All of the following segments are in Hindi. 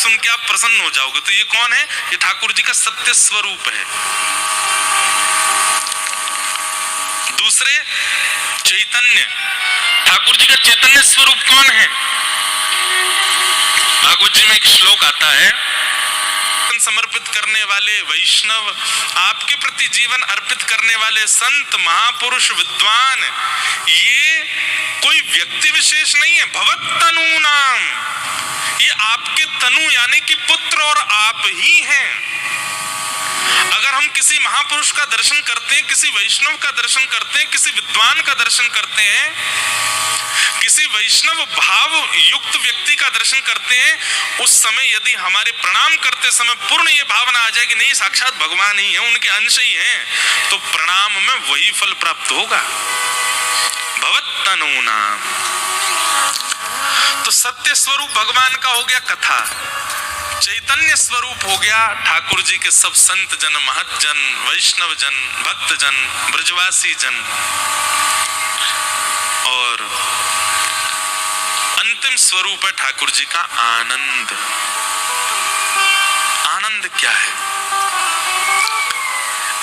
सुन के आप प्रसन्न हो जाओगे। तो ये कौन है? ये ठाकुर जी का सत्य स्वरूप है। दूसरे चैतन्य, ठाकुर जी का चैतन्य स्वरूप कौन है? भागवत जी में एक श्लोक आता है, समर्पित करने वाले वैष्णव, आपके प्रति जीवन अर्पित करने वाले संत महापुरुष विद्वान, ये कोई व्यक्ति विशेष नहीं है। भवत तनु नाम, ये आपके तनु यानी कि पुत्र और आप ही हैं। अगर हम किसी महापुरुष का दर्शन करते हैं, किसी वैष्णव का दर्शन करते हैं, किसी विद्वान का दर्शन करते हैं, किसी वैष्णव भाव युक्त व्यक्ति का दर्शन करते हैं, उस समय यदि हमारे प्रणाम करते समय पूर्ण ये भावना आ जाए कि नहीं साक्षात भगवान ही है, उनके अंश ही हैं, तो प्रणाम में वही फल प्राप्त होगा। भवत तनु नाम। तो सत्य स्वरूप भगवान का हो गया कथा, चैतन्य स्वरूप हो गया ठाकुर जी के सब संत जन, महत जन, वैष्णव जन, भक्त जन, ब्रजवासी जन। और अंतिम स्वरूप है ठाकुर जी का आनंद। आनंद क्या है?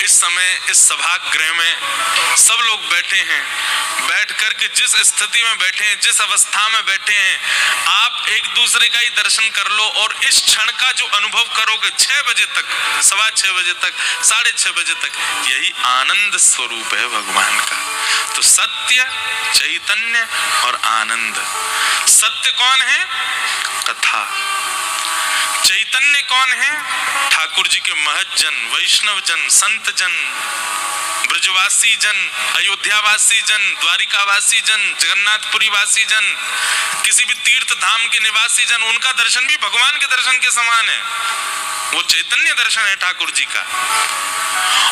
इस समय इस सभागृह में सब लोग बैठे हैं, बैठ करके जिस स्थिति में बैठे हैं, जिस अवस्था में बैठे हैं, आप एक दूसरे का ही दर्शन कर लो और इस क्षण का जो अनुभव करोगे 6 बजे तक, 6:15 बजे तक, 6:30 बजे तक, यही आनंद स्वरूप है भगवान का। तो सत्य, चैतन्य और आनंद। सत्य कौन है? कथा। चैतन्य कौन है? ठाकुर जी के महत जन, वैष्णव जन, संत जन, ब्रजवासी जन, अयोध्यावासी जन, द्वारिकावासी जन, जगन्नाथपुरी वासी जन, किसी भी तीर्थ धाम के निवासी जन, उनका दर्शन भी भगवान के दर्शन के समान है। वो चैतन्य दर्शन है ठाकुर जी का।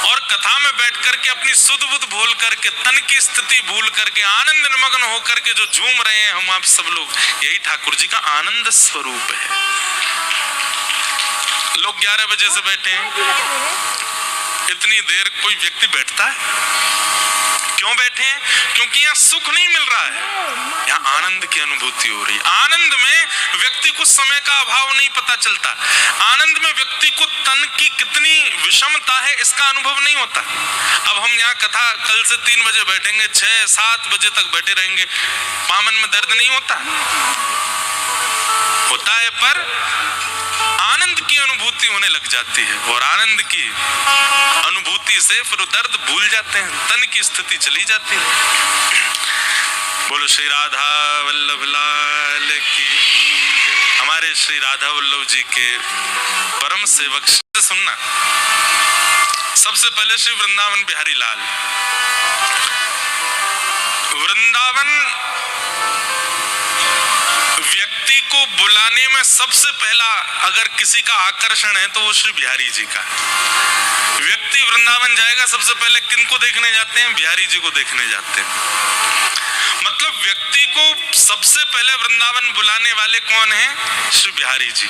और कथा में बैठ करके अपनी सुध बुध भूल करके, तन की स्थिति भूल करके, आनंद निमग्न होकर के जो झूम रहे हैं हम आप सब लोग, यही ठाकुर जी का आनंद स्वरूप है। लोग 11 बजे से बैठे हैं, इतनी देर कोई व्यक्ति बैठता है? क्यों बैठे हैं? क्योंकि यहाँ सुख नहीं मिल रहा है, यहाँ आनंद की अनुभूति हो रही है। आनंद में व्यक्ति को समय का अभाव नहीं पता चलता, आनंद में व्यक्ति को तन की कितनी विषमता है इसका अनुभव नहीं होता। अब हम यहाँ कथा कल से 3 बजे बैठेंगे, 6-7 बजे तक बैठे रहेंगे, पामन में दर्द नहीं होता? होता है, पर आनंद की अनुभूति होने लग जाती है और आनंद की अनुभूति से फिर दर्द भूल जाते हैं, तन की स्थिति चली जाती है। बोलो श्री राधा वल्लभ लाल की। हमारे श्री राधा वल्लभ जी के परम सेवक से सुनना। सबसे पहले श्री वृंदावन बिहारी लाल। वृंदावन व्यक्ति को बुलाने में सबसे पहला अगर किसी का आकर्षण है तो वो श्री बिहारी जी का। व्यक्ति वृंदावन जाएगा सबसे पहले किनको देखने जाते हैं? बिहारी जी को देखने जाते हैं। मतलब व्यक्ति को सबसे पहले वृंदावन बुलाने वाले कौन हैं? श्री बिहारी जी।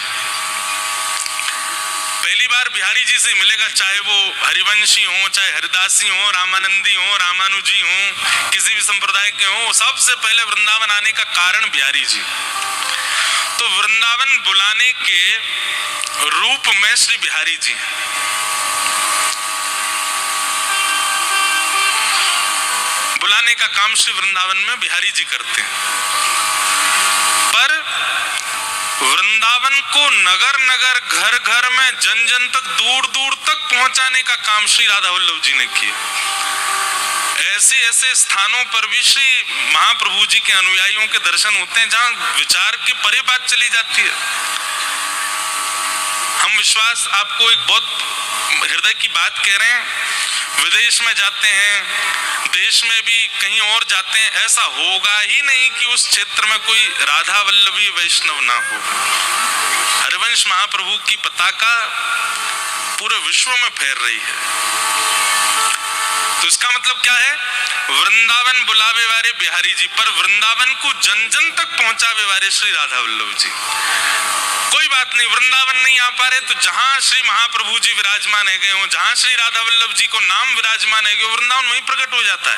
पहली बार बिहारी जी से मिलेगा, चाहे वो हरिवंशी हो, चाहे हरिदासी हो, रामानंदी हो, रामानुजी हो, किसी भी संप्रदाय के हो, सबसे पहले वृंदावन आने का कारण बिहारी जी। तो वृंदावन बुलाने के रूप में श्री बिहारी जी। बुलाने का काम श्री वृंदावन में बिहारी जी करते हैं, पर वृंदावन को नगर नगर, घर घर में, जन जन तक, दूर दूर तक पहुंचाने का काम श्री राधा वल्लभ जी ने किया। ऐसे ऐसे स्थानों पर भी श्री महाप्रभु जी के अनुयायियों के दर्शन होते हैं जहां विचार के परे बात चली जाती है। हम विश्वास आपको एक बहुत हृदय की बात कह रहे हैं, विदेश में जाते हैं, देश में भी कहीं और जाते हैं, ऐसा होगा ही नहीं कि उस क्षेत्र में कोई राधा वल्लभी वैष्णव ना हो। हरिवंश महाप्रभु की पताका पूरे विश्व में फैल रही है। तो इसका मतलब क्या है? वृंदावन बुलावे वाले बिहारी जी, पर वृंदावन को जन जन तक पहुंचावे वाले श्री राधा वल्लभ जी। कोई बात नहीं, वृंदावन नहीं आ पा रहे तो जहां श्री महाप्रभु जी विराजमान है गए हो, जहां श्री राधा वल्लभ जी को नाम विराजमान है गए, वृंदावन वहीं प्रकट हो जाता है।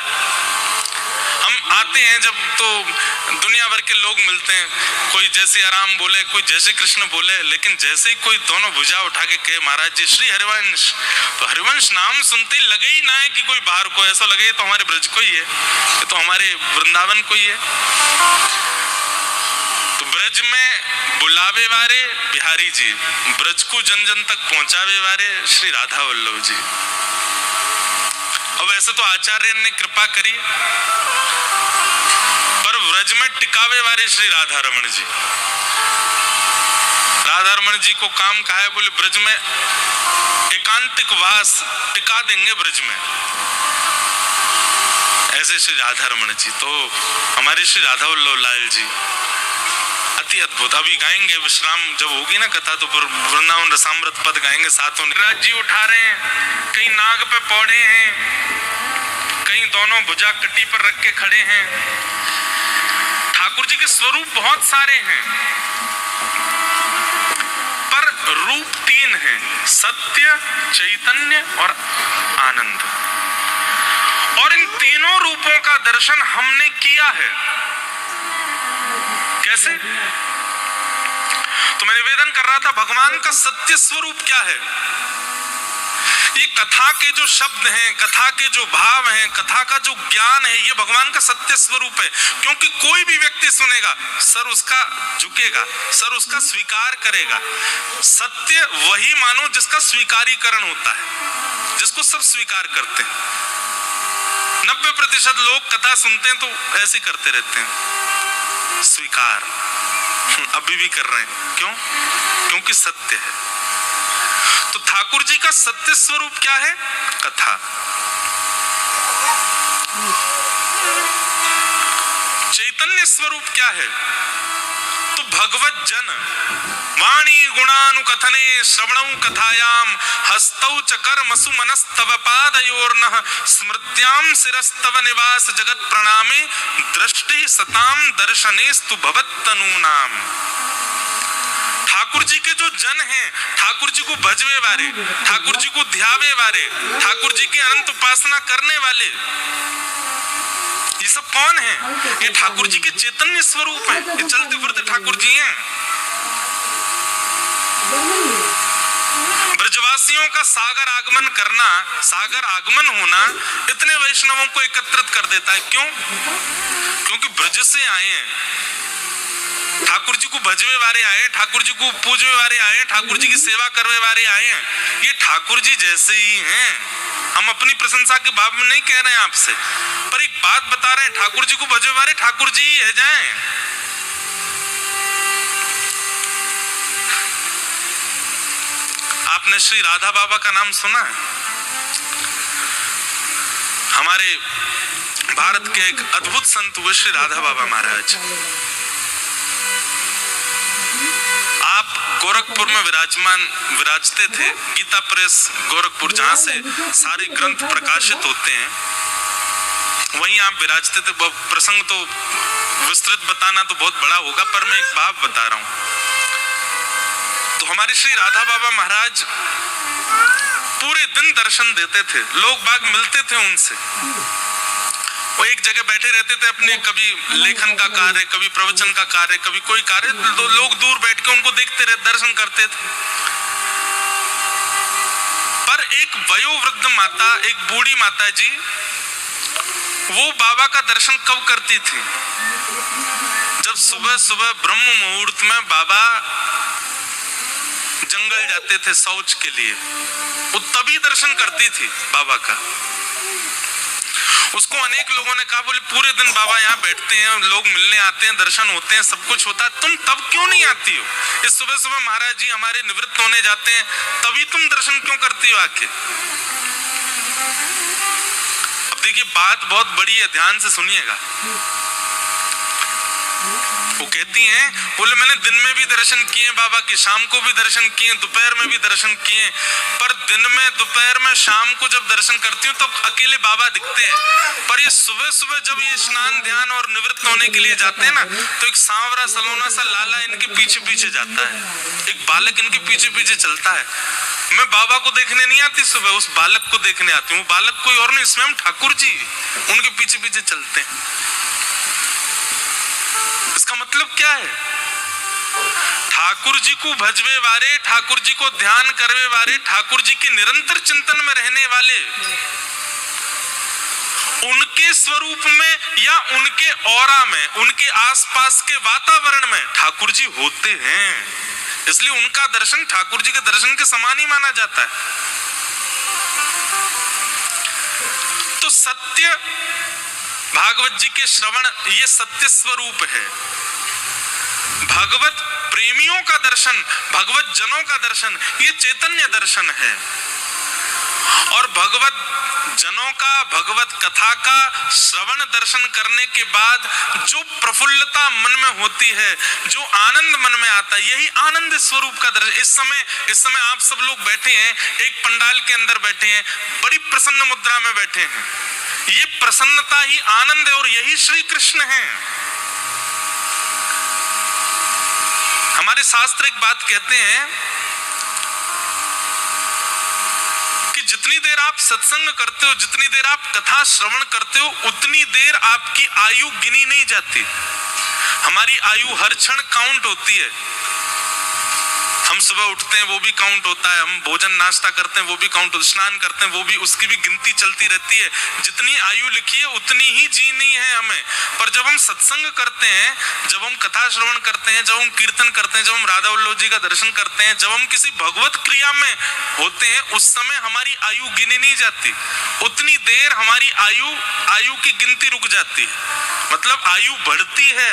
हम आते हैं जब तो दुनिया भर के लोग मिलते हैं, कोई जैसे आराम बोले, कोई जैसे कृष्ण बोले, लेकिन जैसे ही कोई दोनों भुजा उठा के कहे महाराज जी श्री हरिवंश, तो हरिवंश नाम सुनते ही लगे ही ना है कि कोई बाहर को, ऐसा लगे तो हमारे ब्रज को ही है, ये तो हमारे वृंदावन को ही है। तो ब्रज में बुलावे वाले बिहारी जी, ब्रज को जन जन तक पहुंचावे वाले श्री राधा वल्लभ जी। अब ऐसे तो आचार्य ने कृपा करी, पर व्रज में टिकावे वाले श्री राधा रमण जी। राधा रमण जी को काम कहा है, बोले ब्रज में एकांतिक वास टिका देंगे ब्रज में, ऐसे श्री राधा रमण जी। तो हमारे श्री राधा वल्लभ लाल जी अति अद्भुत। अभी गाएंगे, विश्राम जब होगी ना कथा तो वृंदावन रसामृत पद गाएंगे साथों। राज जी उठा रहे हैं, कहीं नाग पे पौड़े हैं, कहीं दोनों भुजा कटी पर रख के खड़े हैं। ठाकुर जी के स्वरूप बहुत सारे हैं, पर रूप तीन हैं, सत्य, चैतन्य और आनंद। और इन तीनों रूपों का दर्शन हमने किया है। कैसे? तो मैं निवेदन कर रहा था, भगवान का सत्य स्वरूप क्या है? ये कथा के जो शब्द हैं, कथा के जो भाव हैं, कथा का जो ज्ञान है, ये भगवान का सत्य स्वरूप है। क्योंकि कोई भी व्यक्ति सुनेगा, सर उसका झुकेगा, सर उसका स्वीकार करेगा। सत्य वही मानो जिसका स्वीकारीकरण होता है, जिसको सब स्वीकार करते हैं। 90% लोग कथा सुनते हैं तो ऐसे करते रहते हैं, स्वीकार अभी भी कर रहे हैं। क्यों? क्योंकि सत्य है। तो ठाकुर जी का सत्य स्वरूप क्या है? कथा। चैतन्य स्वरूप क्या है? तो भगवत जन वाणी गुणानुकथने श्रवणौ कथायाम हस्तौ च कर्मसु मनस्तव पादयोर्नः स्मृत्याम शिरस्तव निवास जगत प्रणामे दृष्टि सताम दर्शनेस्तु भवत्तनूनाम। ठाकुर जी के जो जन हैं, ठाकुर जी को भजवे वाले, ठाकुर जी को ध्यावे वाले, ठाकुर जी की अनंत उपासना करने वाले, ये सब कौन है? ये ठाकुर जी के चैतन्य स्वरूप है, ये चलते फिरते ठाकुर जी हैं। ब्रजवासियों का सागर आगमन करना, सागर आगमन होना इतने वैष्णवों को एकत्रित कर देता है। क्यों? क्योंकि ब्रज से आए हैं, ठाकुर जी को भजवे वाले आए, ठाकुर जी को पूजवे वाले आए, ठाकुर जी की सेवा करने वाले आए हैं। ये ठाकुर जी जैसे ही हैं। हम अपनी प्रशंसा के भाव में नहीं कह रहे हैं आपसे, पर एक बात बता रहे हैं, ठाकुर जी को भजवे वाले ठाकुर जी ही है जाएं। आपने श्री राधा बाबा का नाम सुना है? हमारे भारत के एक अद्भुत संत हुए श्री राधा बाबा महाराज। आप गोरखपुर में विराजते थे, गीता प्रेस गोरखपुर, जहां से सारे ग्रंथ प्रकाशित होते हैं, वहीं आप विराजते थे। प्रसंग तो विस्तृत बताना तो बहुत बड़ा होगा, पर मैं एक बात बता रहा हूं। तो हमारे श्री राधा बाबा महाराज पूरे दिन दर्शन देते थे, लोग बाग मिलते थे उनसे। वो एक जगह बैठे रहते थे, अपने कभी लेखन का कार्य, कभी प्रवचन का कार्य, कभी कोई कार्य, तो लोग दूर बैठ के उनको देखते रहे, दर्शन करते थे। पर एक वयोवृद्ध माता, एक बूढ़ी माता जी, वो बाबा का दर्शन कब करती थी? जब सुबह सुबह ब्रह्म मुहूर्त में बाबा जंगल जाते थे शौच के लिए, वो तभी दर्शन करती थी बाबा का। उसको अनेक लोगों ने कहा, बोले पूरे दिन बाबा यहाँ बैठते हैं, लोग मिलने आते हैं, दर्शन होते हैं, सब कुछ होता है, तुम तब क्यों नहीं आती हो? इस सुबह सुबह महाराज जी हमारे निवृत्त होने जाते हैं, तभी तुम दर्शन क्यों करती हो आके? अब देखिए, बात बहुत बड़ी है, ध्यान से सुनिएगा। वो कहती हैं, बोले मैंने दिन में भी दर्शन किए बाबा की, शाम को भी दर्शन किए, दोपहर में भी दर्शन किए, पर दिन में, दोपहर में, शाम को जब दर्शन करती हूँ तब अकेले बाबा दिखते हैं। पर ये सुबह सुबह जब ये स्नान ध्यान और निवृत्त होने के लिए जाते हैं ना, तो एक सांवरा सलोना सा लाला इनके पीछे पीछे जाता है, एक बालक इनके पीछे पीछे चलता है। मैं बाबा को देखने नहीं आती सुबह, उस बालक को देखने आती हूँ। बालक कोई और नहीं, इसमें हम ठाकुर जी उनके पीछे पीछे चलते हैं। इसका मतलब क्या है? ठाकुर जी को भजवे वाले, ठाकुर जी को ध्यान करवे वाले, ठाकुर जी के निरंतर चिंतन में रहने वाले, उनके स्वरूप में या उनके ऑरा में, उनके आसपास के वातावरण में ठाकुर जी होते हैं। इसलिए उनका दर्शन ठाकुर जी के दर्शन के समान ही माना जाता है। तो सत्य भागवत जी के श्रवण, ये सत्य स्वरूप है। भगवत प्रेमियों का दर्शन, भगवत जनों का दर्शन, ये चैतन्य दर्शन है। और भगवत जनों का, भगवत कथा का श्रवण दर्शन करने के बाद जो प्रफुल्लता मन में होती है, जो आनंद मन में आता है, यही आनंद स्वरूप का दर्शन। इस समय आप सब लोग बैठे हैं, एक पंडाल के अंदर बैठे हैं, बड़ी प्रसन्न मुद्रा में बैठे हैं। ये प्रसन्नता ही आनंद है और यही श्री कृष्ण है। हमारे शास्त्र एक बात कहते हैं कि जितनी देर आप सत्संग करते हो, जितनी देर आप कथा श्रवण करते हो, उतनी देर आपकी आयु गिनी नहीं जाती। हमारी आयु हर क्षण काउंट होती है। हम सुबह उठते हैं वो भी काउंट होता है, हम भोजन नाश्ता करते हैं वो भी काउंट होता है, स्नान करते हैं वो भी, उसकी भी गिनती चलती रहती है। जितनी आयु लिखी है उतनी ही जीनी है हमें। पर जब हम सत्संग करते हैं, जब हम कथा श्रवण करते हैं, जब हम कीर्तन करते हैं, जब हम राधा वल्लभ जी का दर्शन करते हैं, जब हम किसी भगवत क्रिया में होते हैं, उस समय हमारी आयु गिनी नहीं जाती। उतनी देर हमारी आयु की गिनती रुक जाती है, मतलब आयु बढ़ती है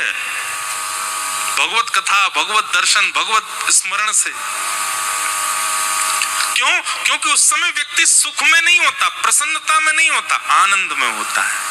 भगवत कथा, भगवत दर्शन, भगवत स्मरण से। क्यों? क्योंकि उस समय व्यक्ति सुख में नहीं होता, प्रसन्नता में नहीं होता, आनंद में होता है।